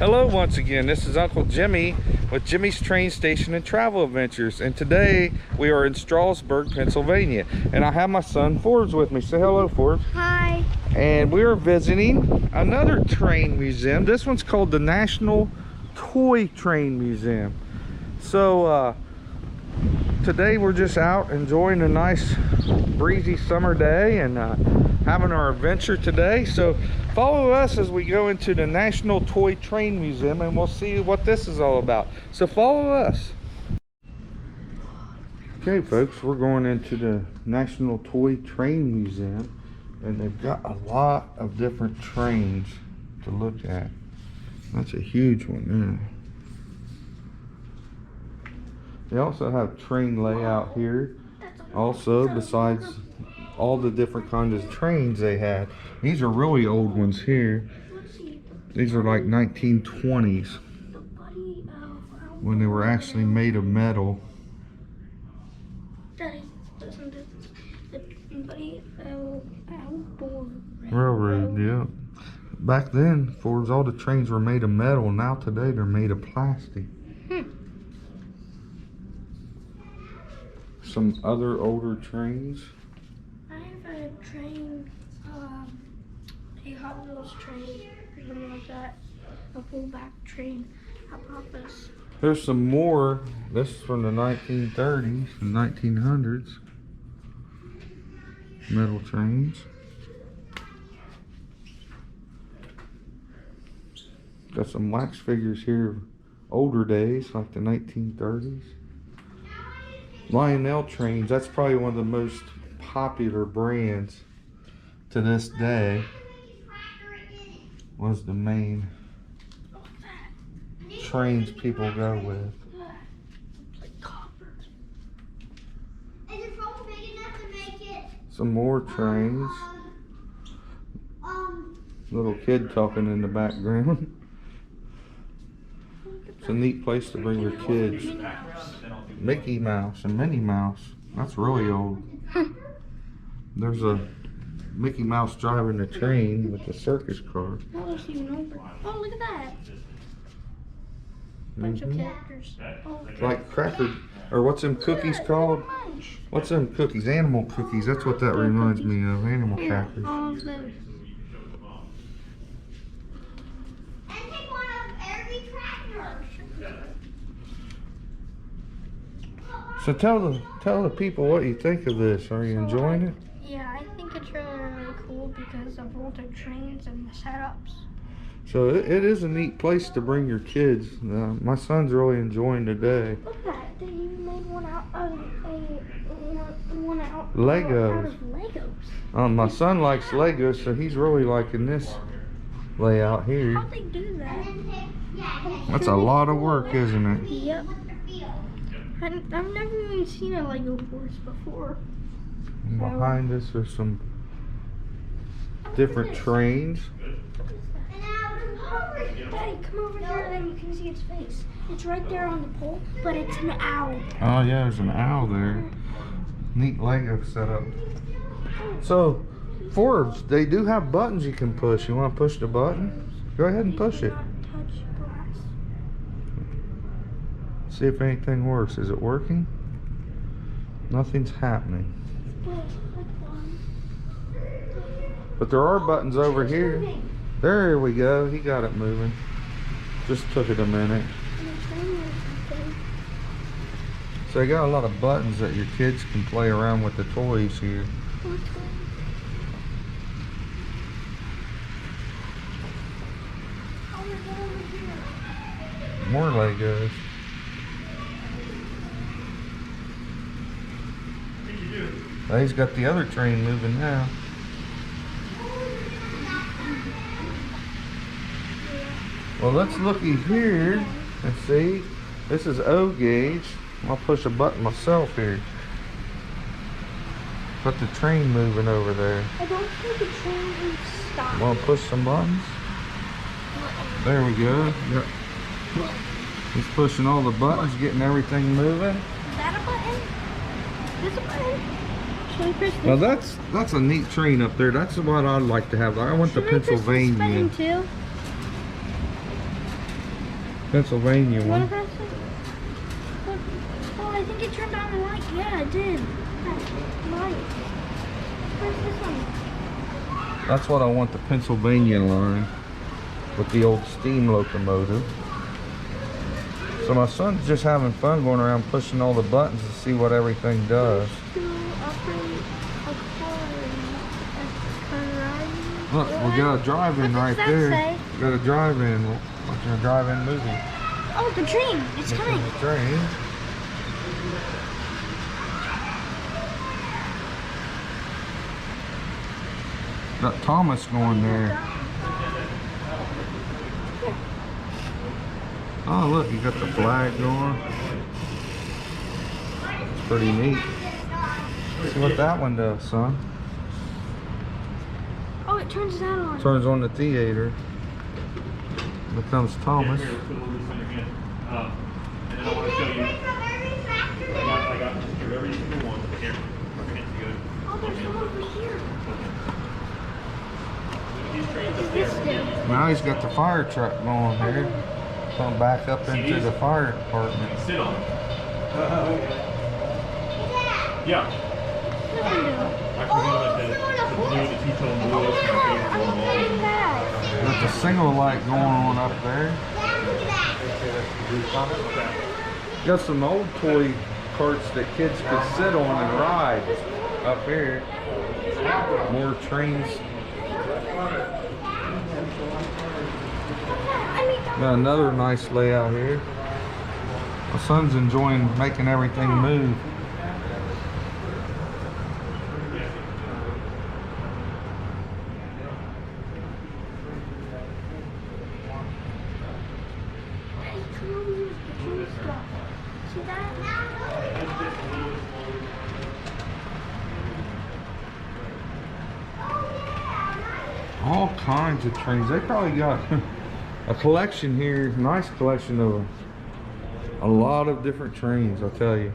Hello once again, this is Uncle Jimmy with Jimmy's Train Station and Travel Adventures, and today we are in Strasburg, Pennsylvania, and I have my son Forbes with me. Say hello, Forbes. Hi. And we are visiting another train museum. This one's called the National Toy Train Museum. So today we're just out enjoying a nice breezy summer day and having our adventure today. So follow us as we go into the National Toy Train Museum and we'll see what this is all about. So follow us. Okay folks, we're going into the National Toy Train Museum, and they've got a lot of different trains to look at. That's a huge one there. They also have train layout here also, besides all the different kinds of trains they had. These are really old ones here. These are like 1920s when they were actually made of metal. Railroad, yeah. Back then, all the trains were made of metal. Now today they're made of plastic. Some other older trains. I have a train, a Hot Wheels train, or something like that. A pullback train. How about this? There's some more. This is from the 1930s and 1900s. Metal trains. Got some wax figures here of older days, like the 1930s. Lionel trains, that's probably one of the most popular brands to this day. Was the main trains people go with. Some more trains. Little kid talking in the background. It's a neat place to bring your kids. Mickey Mouse and Minnie Mouse. That's really old. There's a Mickey Mouse driving the train with the circus car. Oh, there's even older. Oh, look at that. Bunch of characters. Oh. Like cracker, or what's them cookies called? What's them cookies? Animal cookies. That's what that reminds me of. Animal crackers. All of those. So tell the people what you think of this. Are you enjoying it? Yeah, I think it's really cool because of older trains and the setups. So it is a neat place to bring your kids. My son's really enjoying the day. Look at that! They even made one out of Legos. Out of Legos. My son likes Legos, so he's really liking this layout here. How'd they do that? That's a lot of work, isn't it? Yep. I've never even seen a Lego horse before. And behind us are some different trains. Daddy, come over here, then you can see its face. It's right there on the pole, but it's an owl. Oh yeah, there's an owl there. Neat Lego setup. So, Forbes, they do have buttons you can push. You want to push the button? Go ahead and push it. See if anything works. Is it working? Nothing's happening. But there are buttons over here. There we go. He got it moving. Just took it a minute. So they got a lot of buttons that your kids can play around with the toys here. More Legos. He's got the other train moving now. Well, let's looky here and see. This is O gauge. I'll push a button myself here. Put the train moving over there. I don't think the train will stop. Want to push some buttons? There we go. Yep. He's pushing all the buttons, getting everything moving. Is that a button? This a button? Should we push this? Now that's a neat train up there. That's what I'd like to have. I want the Pennsylvania. Too? Pennsylvania You wanna one. press it? Oh, I think it turned on the light. Yeah, it did. That light. Where's this one? That's what I want, the Pennsylvania line with the old steam locomotive. So my son's just having fun going around pushing all the buttons to see what everything does. To operate a car and Look, we got a drive-in What right does that there. say? We got a drive-in. Watching a drive-in movie. Oh, the train. It's Looking coming. at the train. Got Thomas going there. Oh, look, you got the flag going. It's pretty neat. See what that one does, son. Oh, it turns that on. Turns on the theater. Becomes Thomas. And then I want to show you. I got just every single one. Here, bring it together. Oh, there's one over here. These trains What up does this there. do? Now he's got the fire truck going here. Going back up into the fire department. Sit on it. Yeah. What does it I forgot that the two-tone do? wheels. I like that. Got the signal light going on up there. Got some old toy carts that kids could sit on and ride up here. More trains. Got another nice layout here. My son's enjoying making everything move. See that? All kinds of trains. They probably got a collection here, nice collection of a lot of different trains, I'll tell you.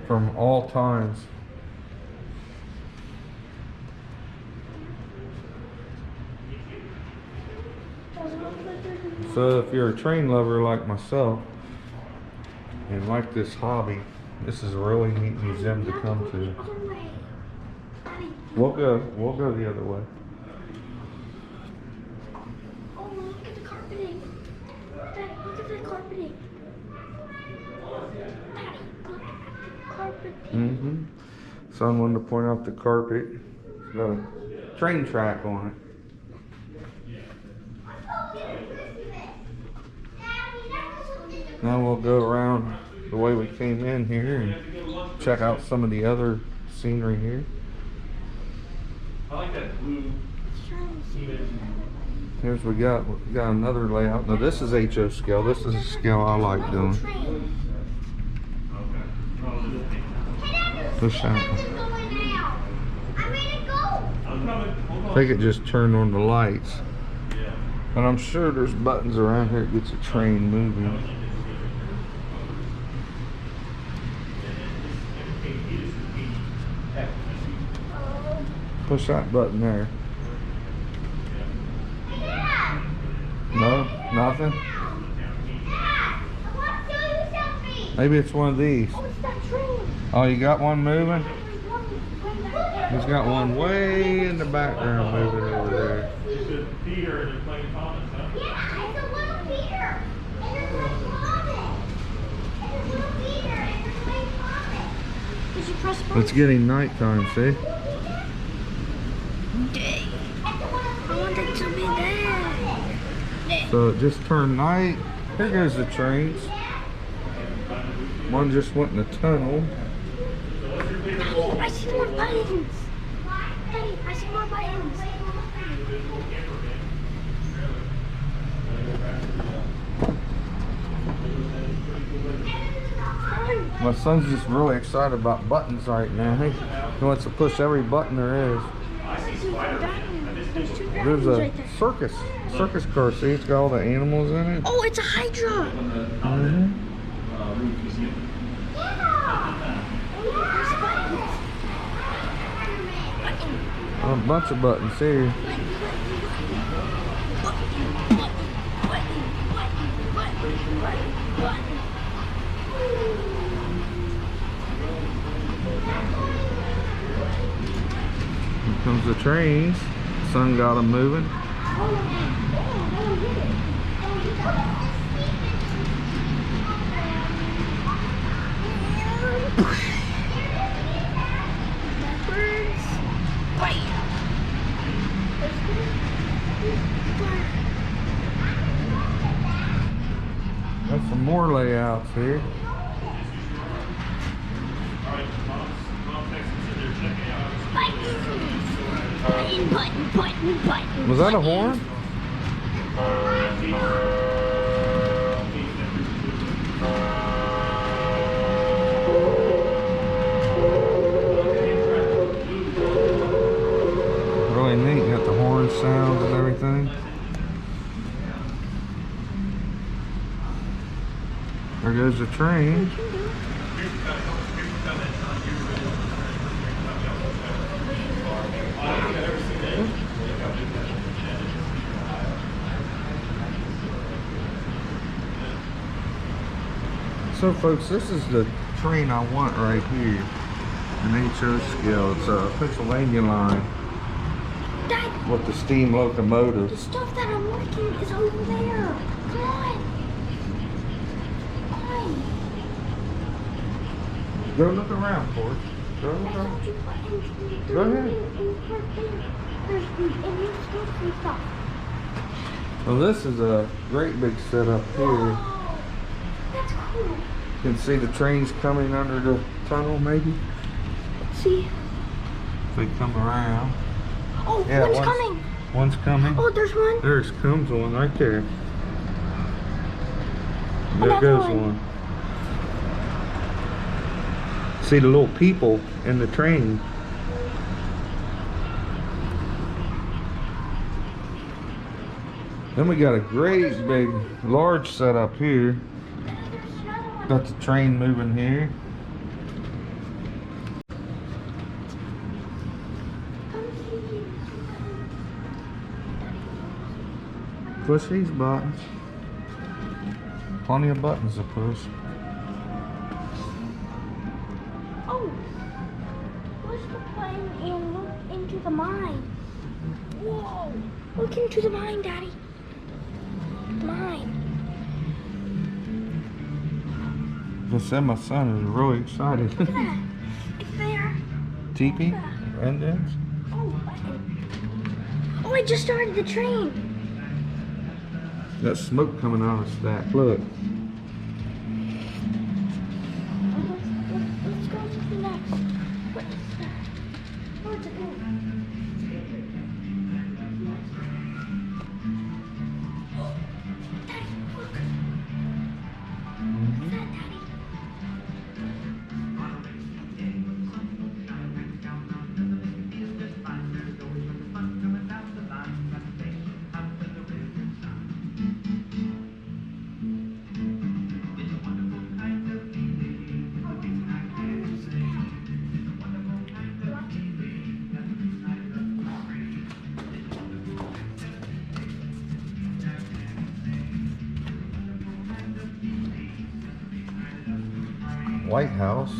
From all times. So if you're a train lover like myself and like this hobby, this is a really neat museum to come to. We'll go the other way. Oh, look at the carpeting. Dad, look at the carpeting. Daddy, look at the carpeting. Son wanted to point out the carpet. It's got a train track on it. Now we'll go around the way we came in here and check out some of the other scenery here. I like that blue. Here's we got another layout. Now this is HO scale. This is a scale I like doing. Push out. I think it just turned on the lights. But I'm sure there's buttons around here that gets a train moving. Push that button there. No? Nothing? Maybe it's one of these. Oh, it's that train. Oh, you got one moving? He's got one way in the background moving over there. It's a theater and they're playing Thomas, huh? Yeah, it's a little theater. And they're playing Thomas. It's a little theater and they're playing Thomas. Did you press play? It's getting nighttime, see? I want it to be there. So it just turned night. Here goes the trains. One just went in the tunnel. Daddy, I see more buttons. Daddy, I see more buttons. My son's just really excited about buttons right now. He wants to push every button there is. There's two There's dragons a right there. circus car. See, it's got all the animals in it. Oh, it's a Hydra. Mm-hmm. A bunch of buttons here. Here comes the trains. Sun got them moving. Got some more layouts here. Was that a horn? Really neat, got the horn sounds and everything. There goes the train. So folks, this is the train I want right here. An HO scale. It's a Pennsylvania line. Dad, With the steam locomotive. the stuff that I'm working is over there. Come on. Go look around for it. Go look around. Go ahead. Well, this is a great big setup here. Whoa, that's cool. You can see the trains coming under the tunnel, maybe. See? If they come around. Oh, Yeah, one's coming. One's coming. Oh, there's one. There comes one right there. There Another goes one. one. See the little people in the train. Then we got a great big large setup here. There's another one. Got the train moving here. Push these buttons. Plenty of buttons to push. Oh, what's the plane and look into the mine? Whoa, look into the mine, Daddy. Mine. Just said my son is really excited. Look at that. It's there. Teepee, indents. Oh, I just started the train. Got smoke coming out of the stack. Look. Let's go to the next. What is that? Where's it going? Daddy, look. What's that, Daddy? White House.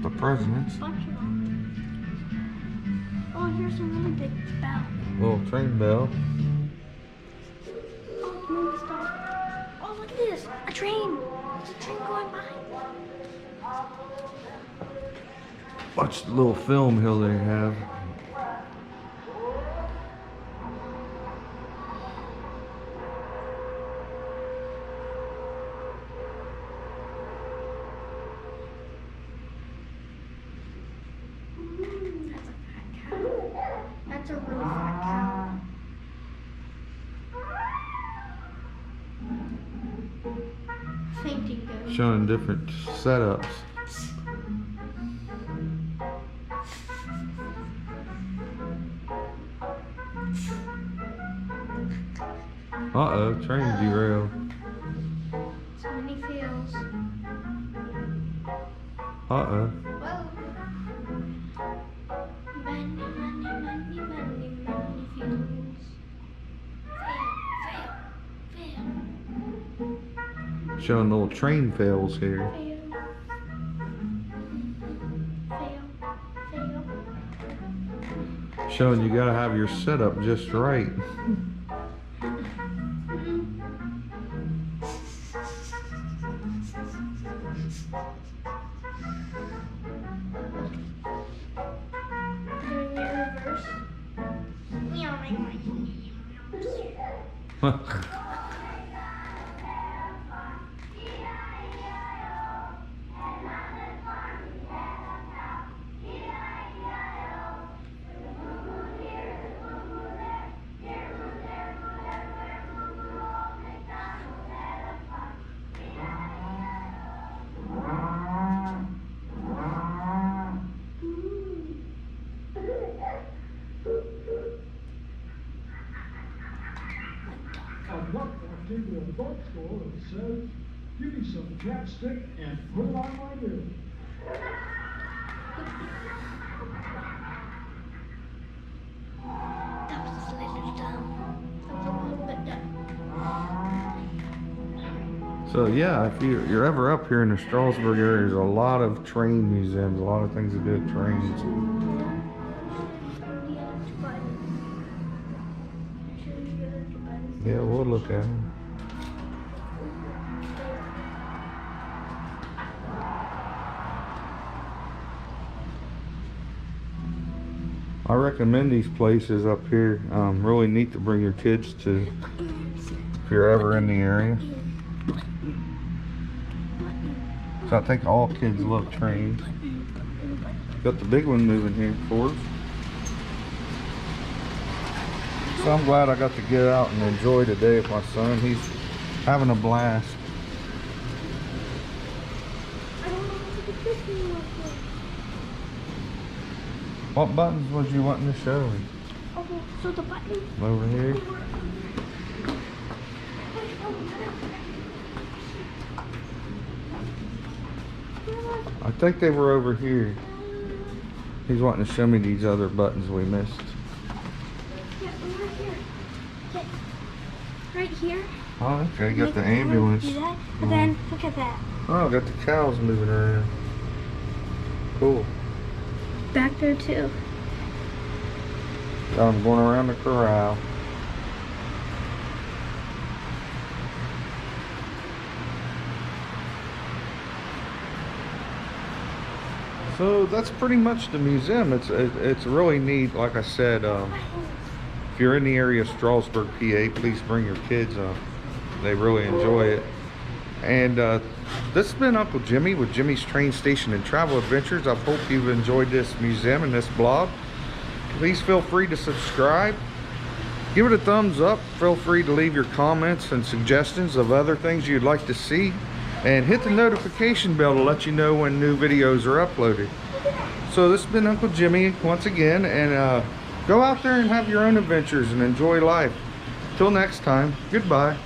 The president's. Bunch of them. Oh, here's a really big bell. Little train bell. Oh, maybe stop. Oh, look at this. A train. There's a train going by. Watch the little film hill they have. That's a really fat cow. Fainting goat. Showing different setups. Uh-oh, train derailed. So many fields. Uh-oh. Whoa. Many, many, many, many, many fields. Fail, fail, fail. Showing little train fails here. Fail. Fail. Fail. Showing you gotta have your setup just right. Doing it reverse. I've walked to the bookstore and says, give me some chapstick and put it on my bill. That was a little dumb. That was a little bit dumb. So yeah, if you're ever up here in the Strasburg area, there's a lot of train museums, a lot of things to do with trains. Yeah, we'll look at them. I recommend these places up here. Really neat to bring your kids to if you're ever in the area. So I think all kids love trains. Got the big one moving here for us. So I'm glad I got to get out and enjoy the day with my son. He's having a blast. I don't know what to get this one. What buttons was you wanting to show me? Okay, so the button. Over here. I think they were over here. He's wanting to show me these other buttons we missed. Yeah, right here. Okay. Right here. Oh, okay. Got the ambulance. Do that, and then look at that. Oh, got the cows moving around. Cool. Back there too. Got them going around the corral. So that's pretty much the museum. It's really neat. Like I said, if you're in the area of Strasburg, PA, please bring your kids. They really enjoy it. And this has been Uncle Jimmy with Jimmy's Train Station and Travel Adventures. I hope you've enjoyed this museum and this blog. Please feel free to subscribe. Give it a thumbs up. Feel free to leave your comments and suggestions of other things you'd like to see. And hit the notification bell to let you know when new videos are uploaded. So this has been Uncle Jimmy once again. And go out there and have your own adventures and enjoy life. Till next time, goodbye.